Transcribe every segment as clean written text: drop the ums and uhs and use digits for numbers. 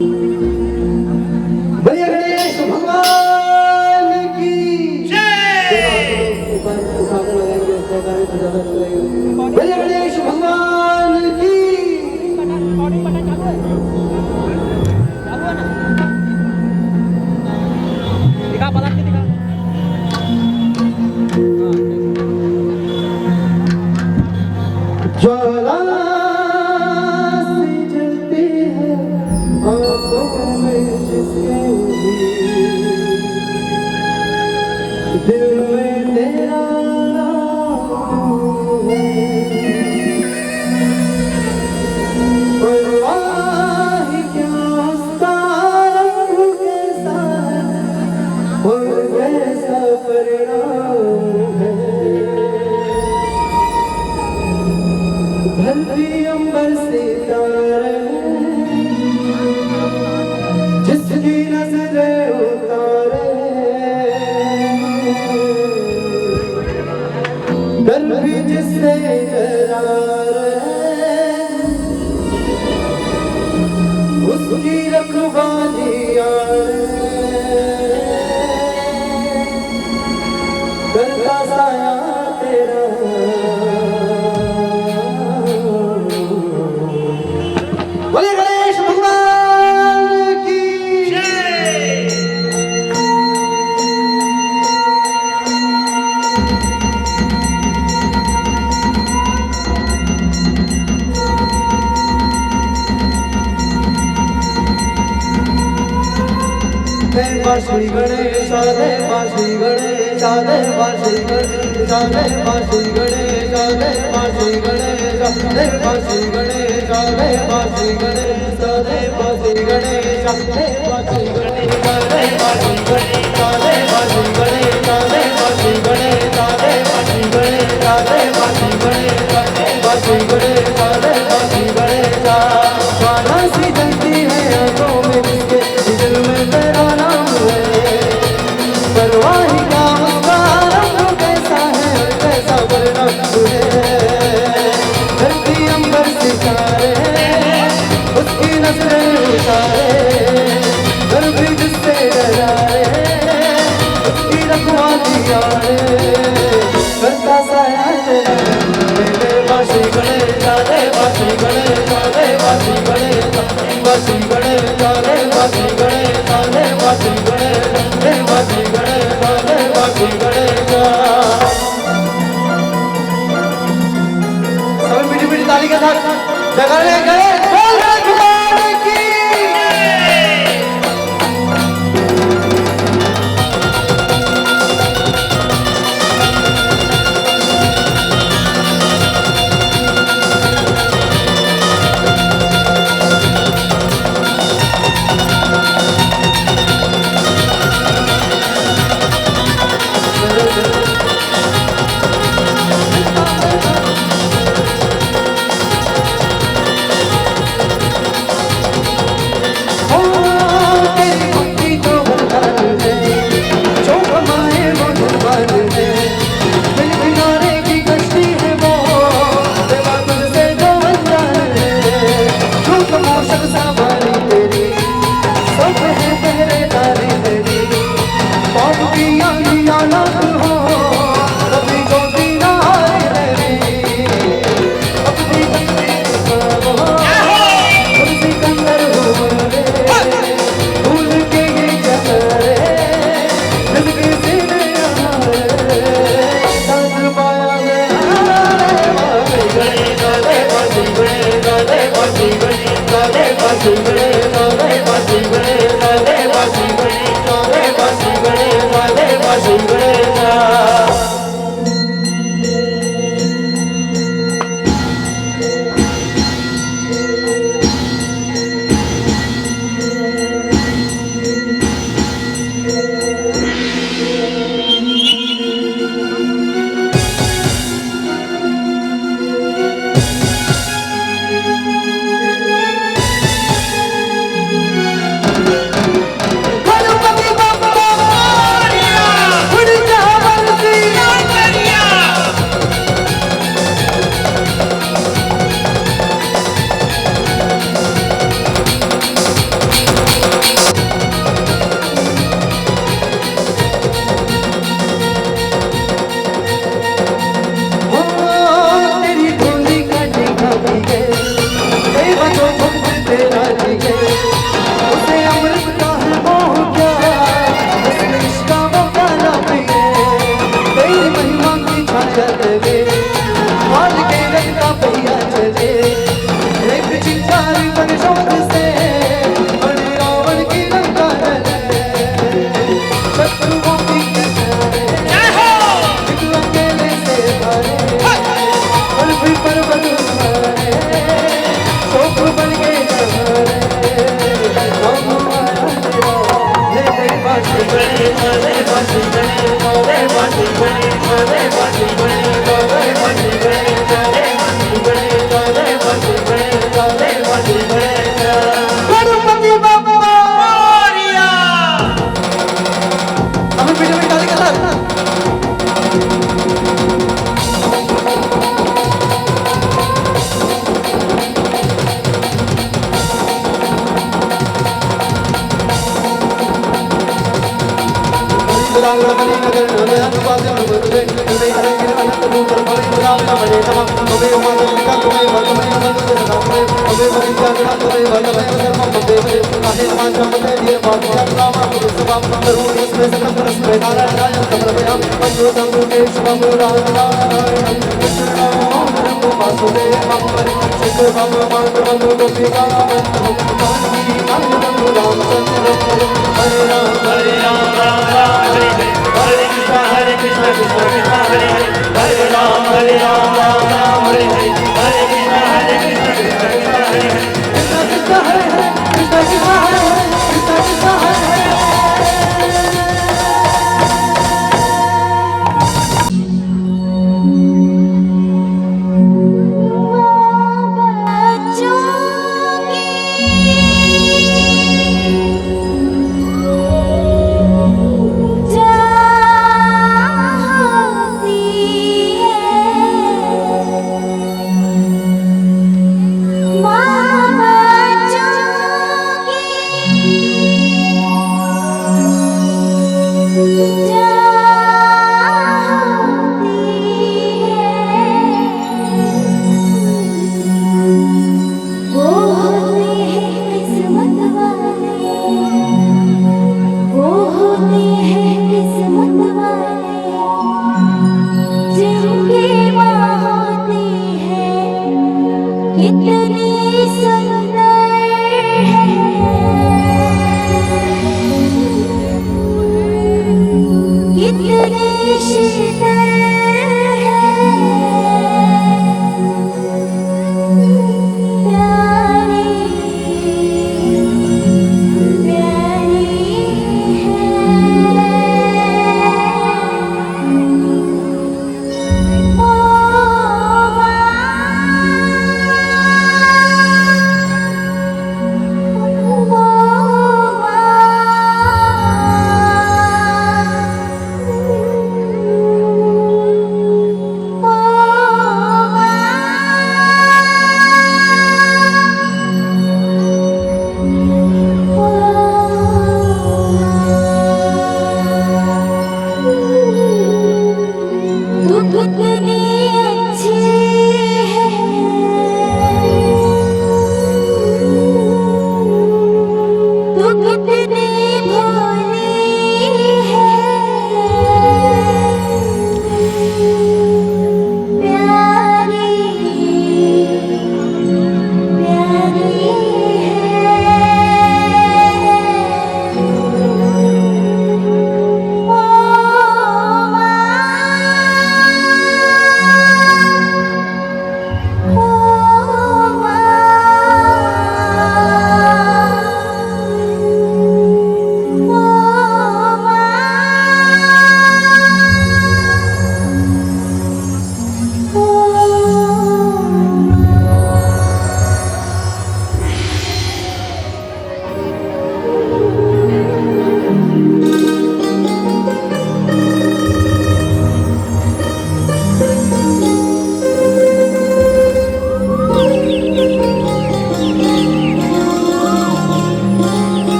भैया गणेश भगवान की भैया गणेश भगवान की ज्वाला सी जलती है आंखों में जिसके दिल में तेरा नाम है परवाह क्या उसका रंग कैसा और कैसा परिणाम है धरती अंबर सितारे जिसकी नजरें उतारे दर भी जिससे करार है उसकी रखवालियां दर का साया तेरा बोले गणेश भगवान की श्री गणेश देवा श्री गणेश देवा श्री गणेश देवा श्री गणेश देवा श्री गणेश देवा श्री गणेश देवा श्री गणेश देवा श्री गणेश देवा श्री गणेश देवा श्री गणेश देवा श्री गणेश देवा श्री गणेश देवा श्री गणेश देवा श्री गणेश देवा श्री गणेश देवा श्री गणेश ज्वाला सी जलती है आंखों में जिसके दिल में तेरा नाम है परवाह क्या उसका रंग कैसा है और कैसा परिणाम है धरती अंबर सितारे उसकी नजरें उतारे घर भी जिससे डराए उसकी रखवालियां करता साया तेरा देवा श्री गणेश देवा श्री गणेश देवा श्री गणेश देवा श्री गणेश देवा श्री गणेश देवा श्री गणेश देवा श्री गणेश देवा श्री गणेश सभी मीठी मीठी ताली के साथ जगाने गए बोल भगवान की के देवा जो भक्त तेरा जी के उसे अमृत का है मोह क्या उसने इसका वो काला पिए तेरी महिमा की छाया तले हाल के रंग का पहिया चले एक चिंगारी पर शोध से बड़े रावण की लंका जले शत्रुओं की अकेले से भरे पल भी पर्वत उठाए शोक बन के सहारे हम हे बासी गणे हरे बासी गणे हरे बासी गणे हरे बासी गणे हरे बासी गणे हरे बासी गणे हरे बासी गणे हरे बासी गणे गणपति बाप्पा मोरया हमें वीडियो में डालेंगे सर हरे राम राम राम हरे हरे हरे कृष्ण कृष्ण कृष्ण हरे हरे राम राम राम हरे हरे कृष्ण कृष्ण कृष्ण हरे कृष्ण कृष्ण हरे हरे कृष्ण कृष्ण हरे हरे कृष्ण कृष्ण हरे हरे माँ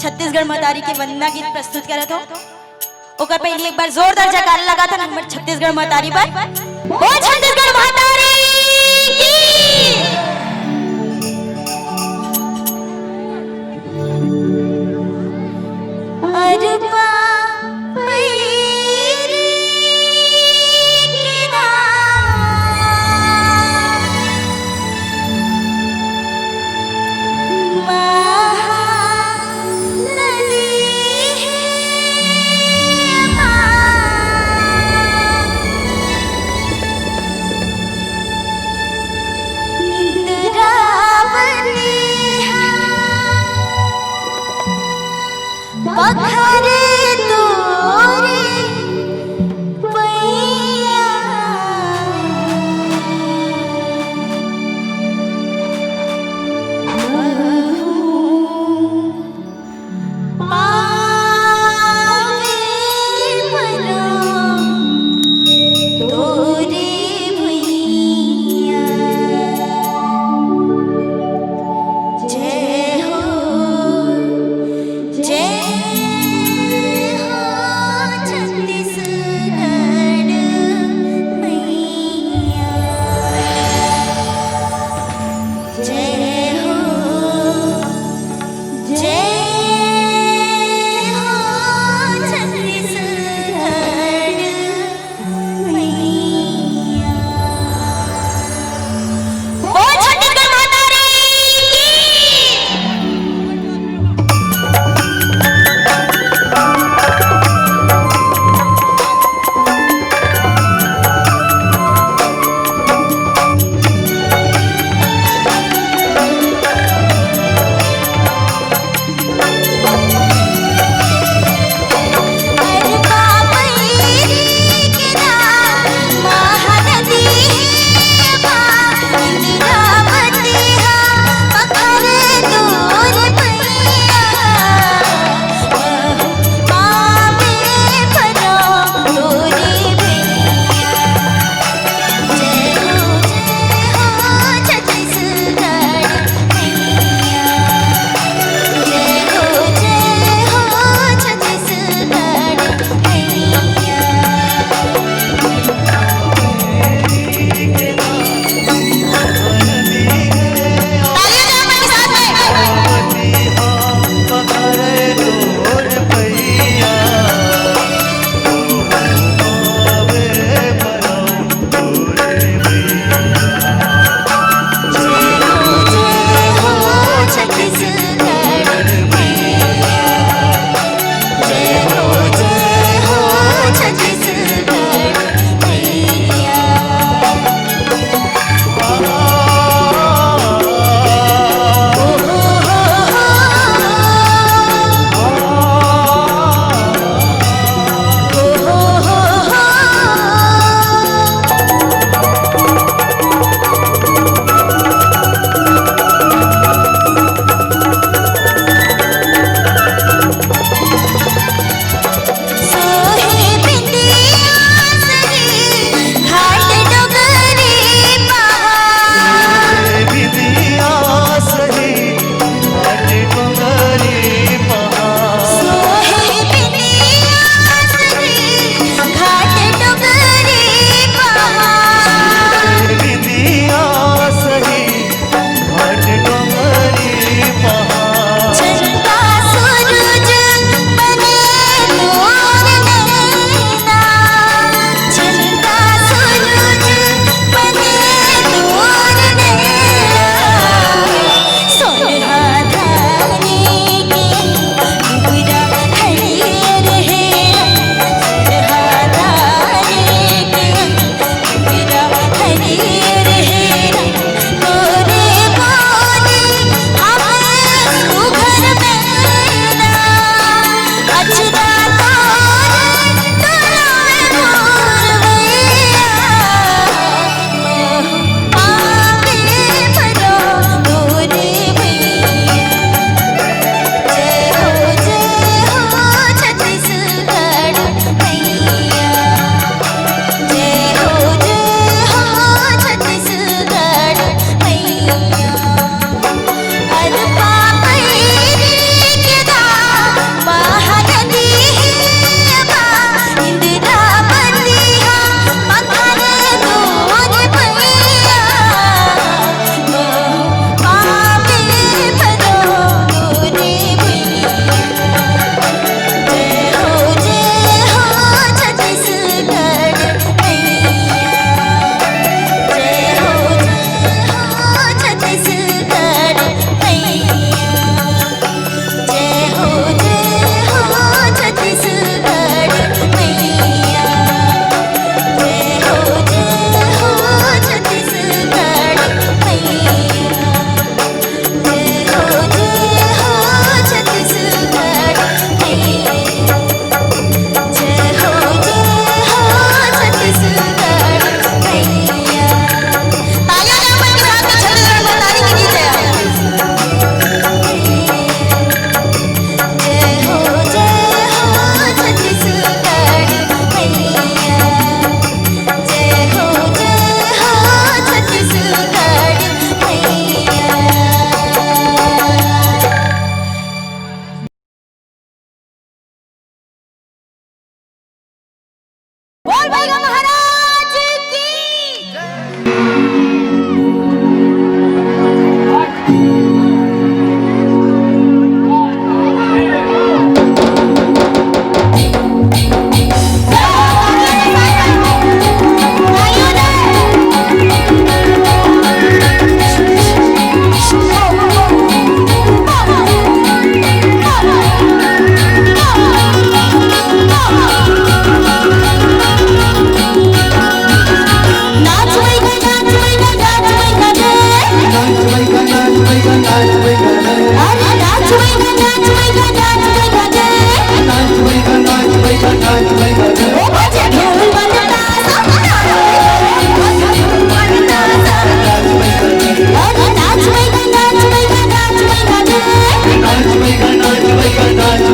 छत्तीसगढ़ महतारी के वंदना गीत प्रस्तुत करत हो। ओकर पहले एक बार जोरदार जयकारा लगा था नंबर छत्तीसगढ़ महतारी पर। ओ छत्तीसगढ़ महतारी की पखरे तोरे पैया पावे परम तोरे भैया जय हो जय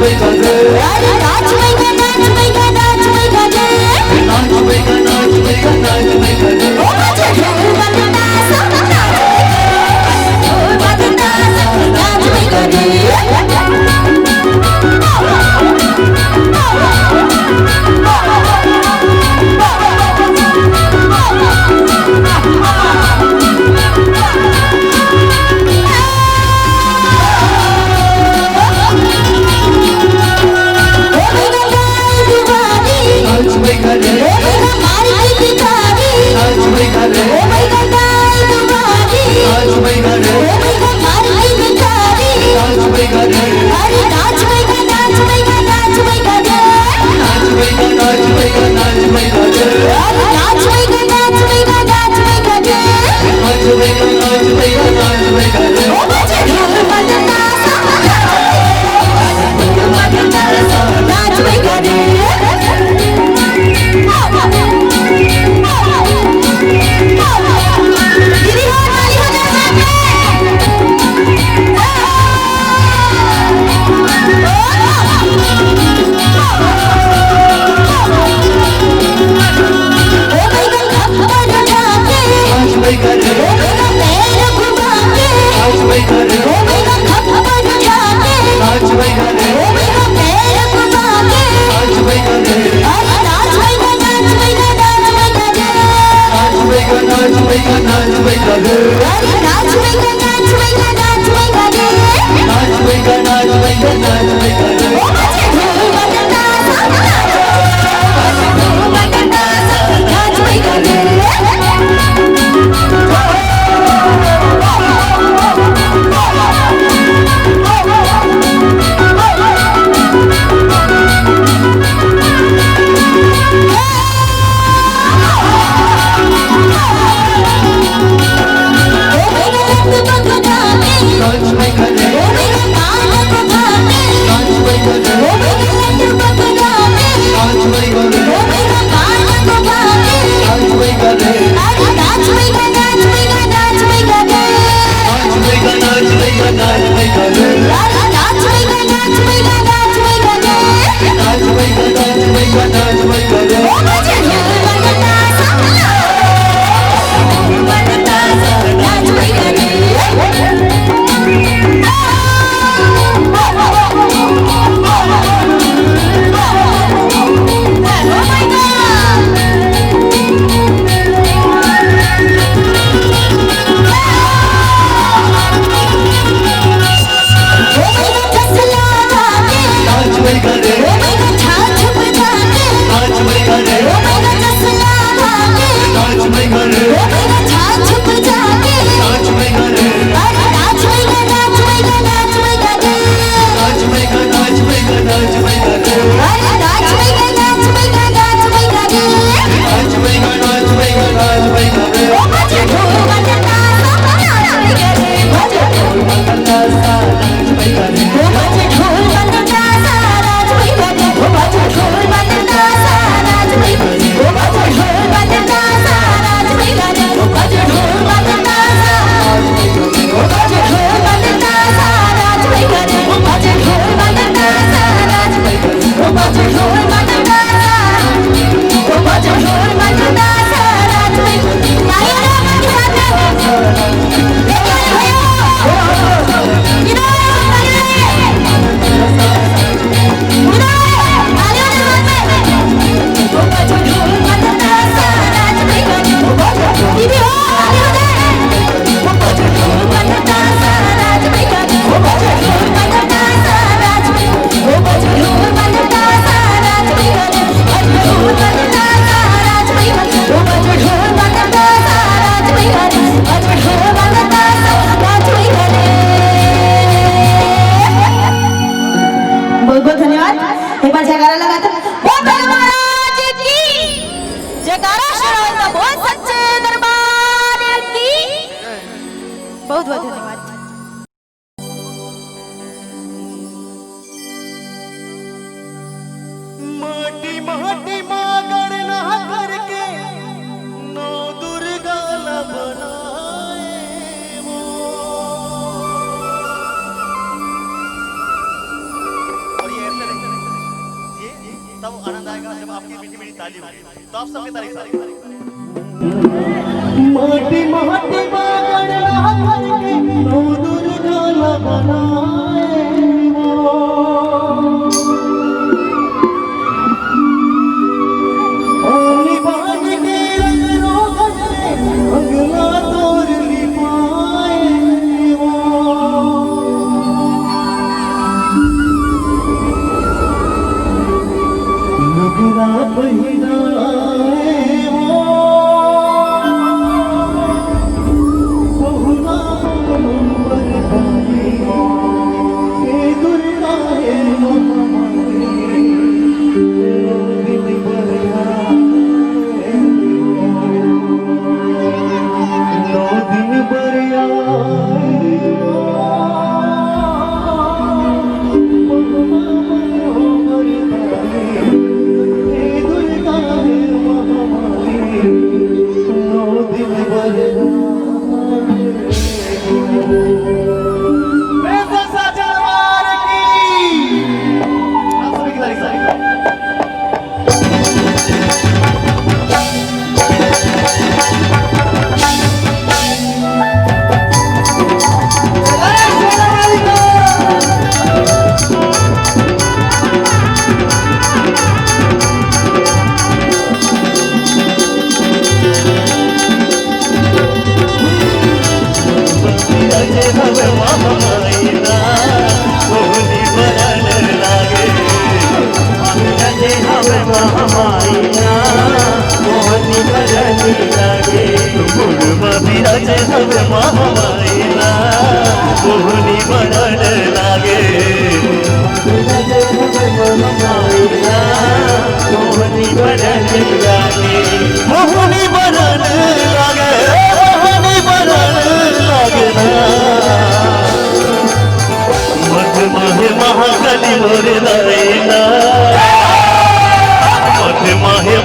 बैठा दे अरे नाच बैठा नाच बैठा नाच बैठा दे नाच बैठा नाच बैठा नाच बैठा दे ओ बजे ढोल बजता सब नाच बैठा दे नाच बैठा दे नाच बैठा दे नाच बैठा दे नाच बैठा दे नाच बैठा नाच बैठा नाच बैठा नाच बैठा नाच बैठा दे नाच बैठा नाच बैठा नाच बैठा दे नाच बैठा नाच बैठा नाच बैठा दे ओ बजे ढोल बजता नाच बैठा दे दीदी हो ताली हो जा नाच बैठा दे नाच बैठा दे नाच बैठा दे नाच बैठा दे नाच बैठा नाच बैठा नाच बैठा दे नाच बैठा नाच बैठा नाच बैठा दे नाच बैठा दे नाच बैठा दे नाच बैठा दे नाच बैठा दे नाच बैठा नाच बैठा नाच बैठा दे नाच बैठा नाच बैठा नाच बैठा दे नाच बैठा नाच बैठा नाच बैठा दे नाच बैठा दे नाच बैठा दे नाच बैठा दे नाच बैठा दे नाच बैठा दे नाच बैठा नाच बैठा नाच बैठा दे नाच बैठा नाच बैठा नाच बैठा दे नाच बैठा नाच बैठा नाच बैठा दे नाच बैठा नाच बैठा नाच बैठा दे बजे ढोल बजता नाच बैठा दे बजे ढोल बजता नाच बैठा दे बजे ढोल बजता नाच बैठा दे बजे ढोल बजता नाच बैठा दे बजे ढोल बजता बजे ढोल बजता नाच बैठा दे बजे ढोल बजता नाच बैठा दे बजे ढोल बजता बजे ढोल बजता नाच बैठा दे बहुत बहुत धन्यवाद। एक बार जयकारा लगा था महाराज की जयकारा श्रीराम बहुत सच्चे दरबार की बहुत बहुत धन्यवाद। माटी माटी मागर ना करके नौ दुर्गा ला बनाए वो। और ये जब आपकी मीठी मीठी ताली होगी। तो आप सबके तारीफ करेंगे। माटी माटी बागड़ करके नौ दुर्गा लगाए ओली बाग के रंग रोगन अगला तोर लिपाए नगरा पहिराए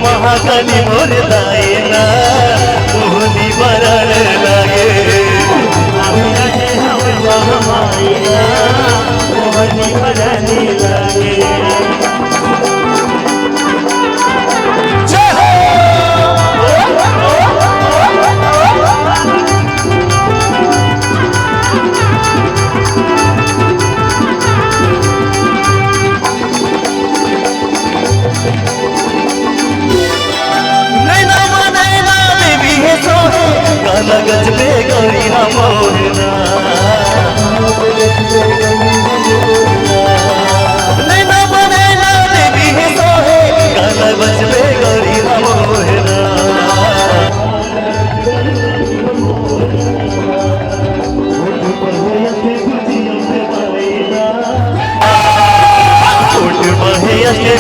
महाकाली मोर दायना मोहनी बरण लागे मोहनी बरण लागे गज पे गौरी मोहना नैना बनैना देवी है सोहे गाना गज पे गौरी मोहना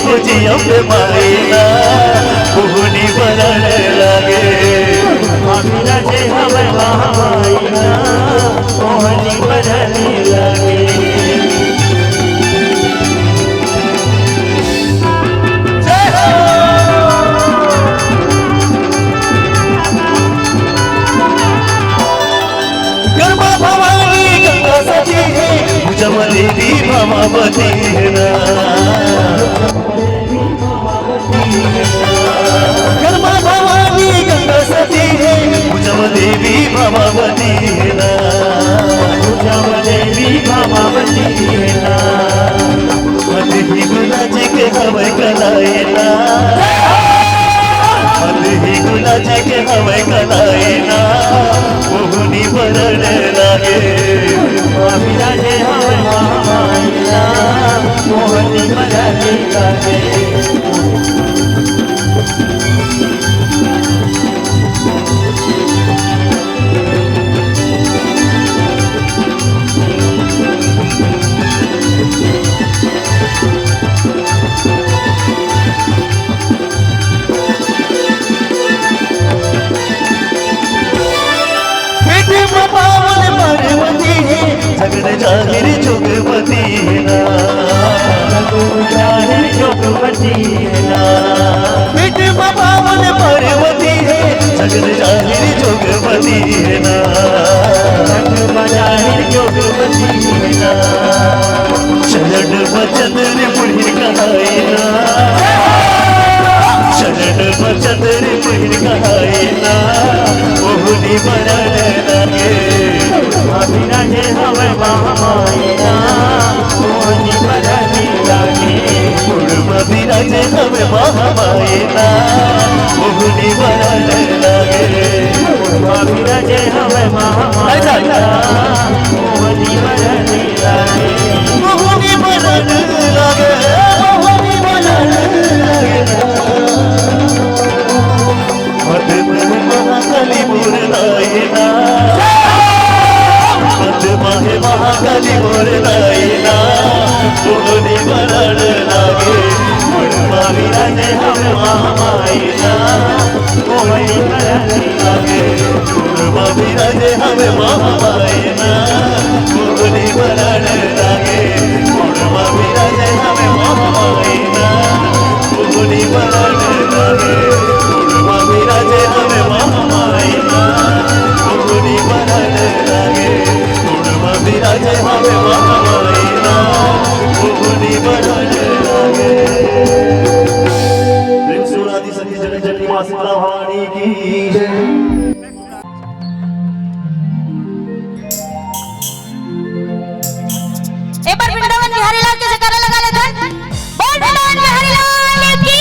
कुजियों पे मारेना कुहनी बरण लागे मामीना जे हमें महामाईना मोहनी बरण लागे गंगा भवानी गंगा सती है जमलेरी भवावती है ना गंगा भवानी गंगा सती है जमलेरी भवावती है ना जमलेरी भवावती है ना मलही गुलाज के हवे कलाए ना मलही गुलाज के हवे कलाए ना मोहनी बरण लागे मामीना जे हवे महामाईना मोहनी बरण लागे झगड़ जाहिर जोगवती है ना जाहिर जोगवती है ना मिट पावन पार्वती है झगड़ जाहिर जोगवती है ना जाहिर जोगवती है ना शरण वचन रे बुढ़ी कहाई ना मरण लागे अभिराजे हवे महामायना मोहनी मरण लागे अभिराजे हवे महामायना मोहनी मरण लागे अभिराजे हवे महामायना मोहनी मरण लागे मोहनी मरण लागे मोहनी मरण लागे महाकाली मोर लायना माहे महाकाली मोर लायना मोहनी मरण लागे महावीराजे हवे महामायना मोहनी मरण लागे महावीराजे हवे महामायना मोहनी मरण लागे महावीराजे हवे महामायना मोहनी मरण लागे महावीराजे हवे महामायना मोहनी मरण लागे महावीराजे हवे महामायना मोहनी मरण लागे प्रेम से उड़ाती सती जन जनी मां शीतला भवानी की जय। एक बार वृंदावन बिहारी लाल के जयकारा लगा ले धन बोल वृंदावन बिहारी लाल की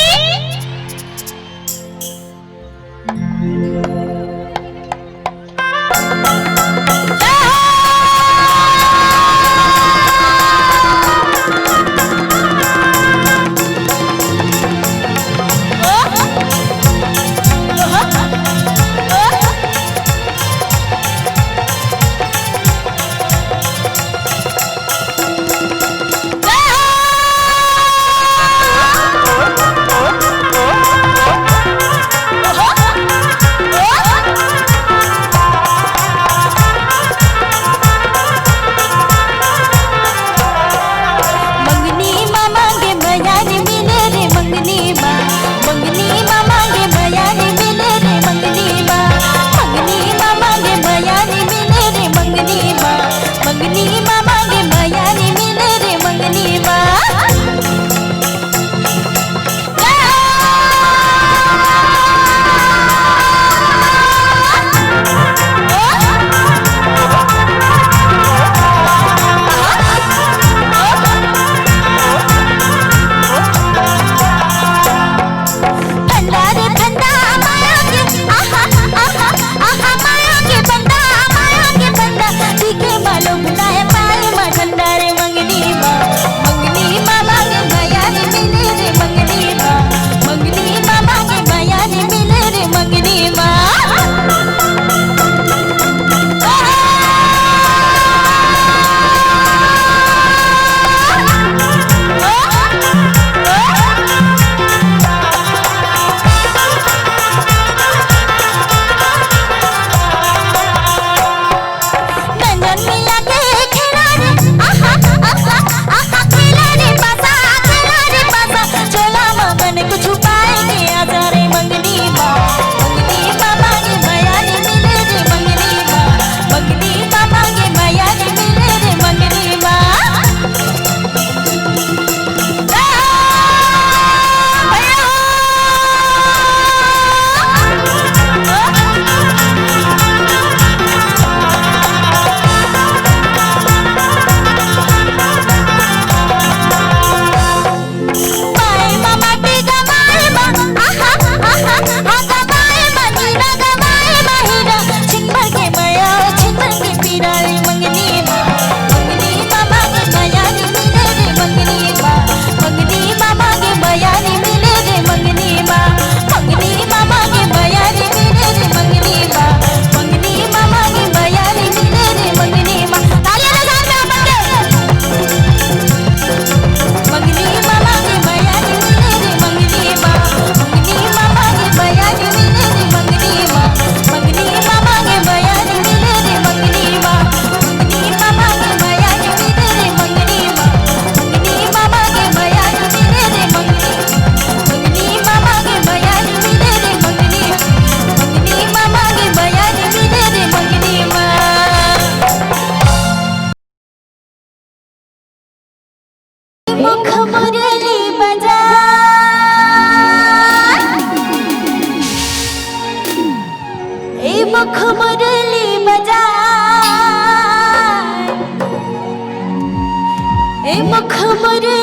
खबर झुमुर